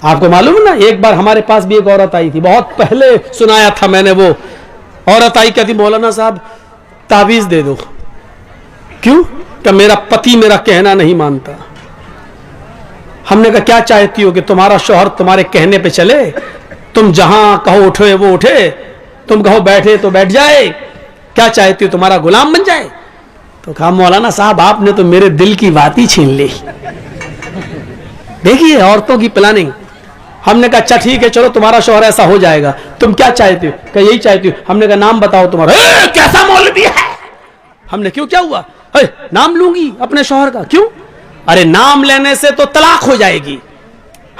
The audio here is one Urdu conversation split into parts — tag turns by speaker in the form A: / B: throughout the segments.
A: آپ کو معلوم ہے نا، ایک بار ہمارے پاس بھی ایک عورت آئی تھی، بہت پہلے سنایا تھا میں نے، وہ عورت آئی کہتی مولانا صاحب تعویذ دے دو. کیوں؟ کہ میرا پتی میرا کہنا نہیں مانتا. ہم نے کہا کیا چاہتی ہو کہ تمہارا شوہر تمہارے کہنے پہ چلے؟ تم جہاں کہو اٹھے وہ اٹھے، تم کہو بیٹھے تو بیٹھ جائے؟ کیا چاہتی ہو تمہارا غلام بن جائے؟ تو کہا مولانا صاحب آپ نے تو میرے دل کی بات ہی چھین لی. دیکھیے عورتوں کی پلاننگ. ہم نے کہا اچھا ٹھیک ہے چلو تمہارا شوہر ایسا ہو جائے گا، تم کیا چاہتی ہو؟ کہ یہی چاہتی ہو. ہم نے کہا نام بتاؤ تمہارا. کیسا مولوی ہے؟ ہم نے کیوں کیا ہوا؟ نام لوں گی اپنے شوہر کا. کیوں؟ ارے نام لینے سے تو طلاق ہو جائے گی.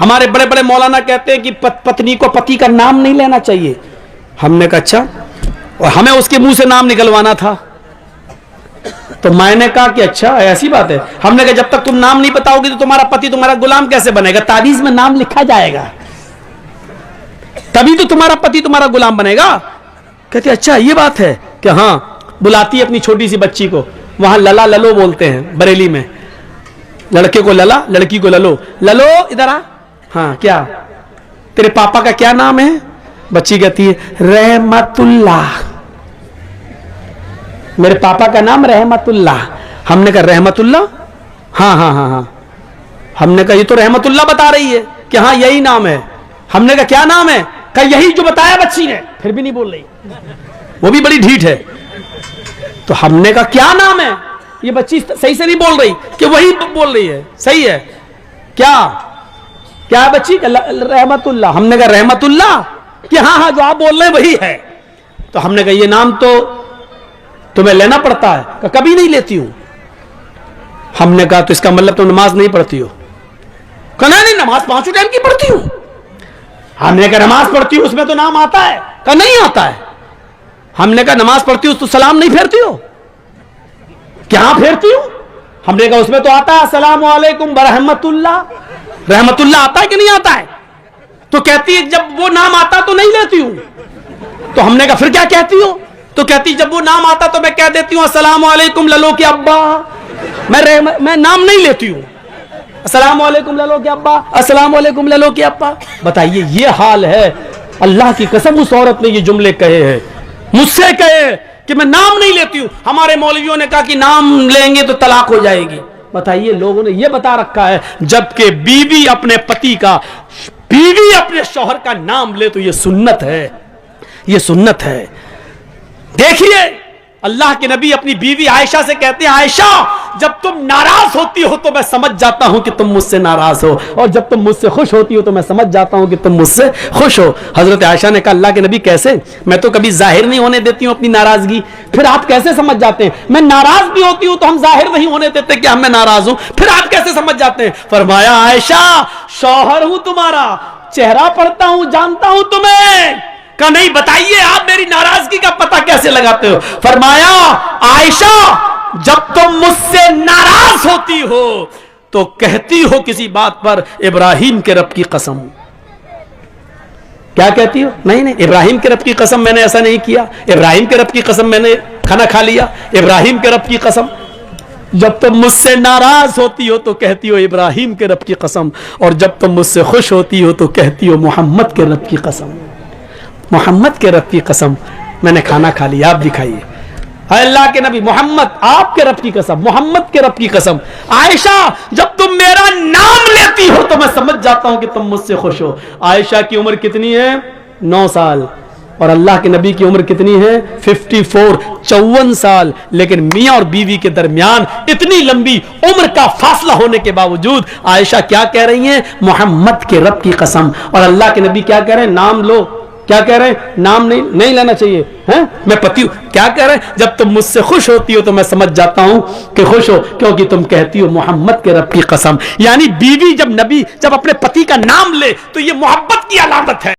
A: ہمارے بڑے بڑے مولانا کہتے ہیں کہ پتنی کو پتی کا نام نہیں لینا چاہیے. ہم نے کہا اچھا، اور ہمیں اس کے منہ سے نام نکلوانا تھا. تو میں نے کہا کہ اچھا ایسی بات ہے. ہم نے کہا جب تک تم نام نہیں بتاؤ گی تو تمہارا پتی تمہارا غلام کیسے بنے گا؟ تعویذ میں نام لکھا جائے گا تبھی تو تمہارا پتی تمہارا غلام بنے گا. کہتے اچھا یہ بات ہے کہ ہاں. بلاتی ہے اپنی چھوٹی سی بچی کو، وہاں للا للو بولتے ہیں بریلی میں، لڑکے کو للا لڑکی کو للو. للو ادھر آ. ہاں کیا تیرے پاپا کا کیا نام ہے؟ بچی کہتی ہے رحمت اللہ. میرے پاپا کا نام رحمت اللہ. ہم نے کہا رحمت اللہ؟ ہاں ہاں ہاں ہاں. ہم نے کہا یہ تو رحمت اللہ بتا رہی ہے کہ ہاں یہی نام ہے. ہم نے کہا کیا نام ہے؟ کہ یہی جو بتایا بچی نے. پھر بھی نہیں بول رہی، وہ بھی بڑی ڈھیٹ ہے. تو ہم نے کہا کیا نام ہے؟ یہ بچی صحیح سے نہیں بول رہی کہ وہی بول رہی ہے. صحیح ہے کیا؟ کیا ہے بچی؟ رحمت اللہ. ہم نے کہا رحمت اللہ کہ ہاں ہاں جو آپ بول رہے ہیں وہی ہے. تو ہم نے کہا یہ نام تو تمہیں لینا پڑتا ہے. کہ کبھی نہیں لیتی ہوں. ہم نے کہا تو اس کا مطلب تم نماز نہیں پڑھتی ہو؟ کہ نہیں نماز 5 ٹائم کی پڑھتی ہوں. ہم نے کہا نماز پڑھتی ہوں اس میں تو نام آتا ہے؟ کہ نہیں آتا ہے. ہم نے کہا نماز پڑھتی ہوں تو سلام نہیں پھیرتی ہو؟ کیا پھیرتی ہوں؟ ہم نے کہا اس میں تو آتا ہے السلام علیکم برحمت اللہ. رحمت اللہ آتا ہے کہ نہیں آتا ہے؟ تو کہتی ہے جب وہ نام آتا تو نہیں لیتی ہوں. تو ہم نے کہا پھر کیا کہتی ہو؟ تو کہتی جب وہ نام آتا تو میں کہہ دیتی ہوں السلام علیکم للو کے ابا. میں نام نہیں لیتی ہوں. السلام علیکم للو کے ابا، السلام علیکم للو کے ابا. بتائیے یہ حال ہے. اللہ کی قسم اس عورت نے یہ جملے کہے ہیں، مجھ سے کہے کہ میں نام نہیں لیتی ہوں. ہمارے مولویوں نے کہا کہ نام لیں گے تو طلاق ہو جائے گی. بتائیے لوگوں نے یہ بتا رکھا ہے، جبکہ بیوی اپنے پتی کا، بیوی اپنے شوہر کا نام لے تو یہ سنت ہے. یہ سنت ہے. دیکھیے اللہ کے نبی اپنی بیوی عائشہ سے کہتے ہیں عائشہ جب تم ناراض ہوتی ہو تو میں سمجھ جاتا ہوں کہ تم مجھ سے ناراض ہو، اور جب تم مجھ سے خوش ہوتی ہو تو میں سمجھ جاتا ہوں کہ تم مجھ سے خوش ہو. حضرت عائشہ نے کہا اللہ کے نبی کیسے؟ میں تو کبھی ظاہر نہیں ہونے دیتی ہوں اپنی ناراضگی، پھر آپ کیسے سمجھ جاتے ہیں؟ میں ناراض بھی ہوتی ہوں تو ہم ظاہر نہیں ہونے دیتے کہ میں ناراض ہوں، پھر آپ کیسے سمجھ جاتے ہیں؟ فرمایا عائشہ شوہر ہوں تمہارا، چہرہ پڑھتا ہوں، جانتا ہوں تمہیں. کہ نہیں بتائیے آپ میری ناراضگی کا پتہ کیسے لگاتے ہو؟ فرمایا عائشہ جب تم مجھ سے ناراض ہوتی ہو تو کہتی ہو کسی بات پر ابراہیم کے رب کی قسم. کیا کہتی ہو؟ نہیں ابراہیم کے رب کی قسم میں نے ایسا نہیں کیا، ابراہیم کے رب کی قسم میں نے کھانا کھا لیا، ابراہیم کے رب کی قسم. جب تم مجھ سے ناراض ہوتی ہو تو کہتی ہو ابراہیم کے رب کی قسم، اور جب تم مجھ سے خوش ہوتی ہو تو کہتی ہو محمد کے رب کی قسم. محمد کے رب کی قسم میں نے کھانا کھا لیا، آپ دکھائیے. اللہ کے نبی محمد آپ کے رب کی قسم، محمد کے رب کی قسم. عائشہ جب تم میرا نام لیتی ہو تو میں سمجھ جاتا ہوں کہ تم مجھ سے خوش ہو. عائشہ کی عمر کتنی ہے؟ 9 سال. اور اللہ کے نبی کی عمر کتنی ہے؟ 54 54 سال. لیکن میاں اور بیوی کے درمیان اتنی لمبی عمر کا فاصلہ ہونے کے باوجود عائشہ کیا کہہ رہی ہیں؟ محمد کے رب کی قسم. اور اللہ کے نبی کیا کہہ رہے ہیں؟ نام لو. کیا کہہ رہے ہیں؟ نام نہیں لینا چاہیے. میں پتی ہوں. کیا کہہ رہے ہیں؟ جب تم مجھ سے خوش ہوتی ہو تو میں سمجھ جاتا ہوں کہ خوش ہو، کیونکہ تم کہتی ہو محمد کے رب کی قسم. یعنی بیوی جب اپنے پتی کا نام لے تو یہ محبت کی علامت ہے.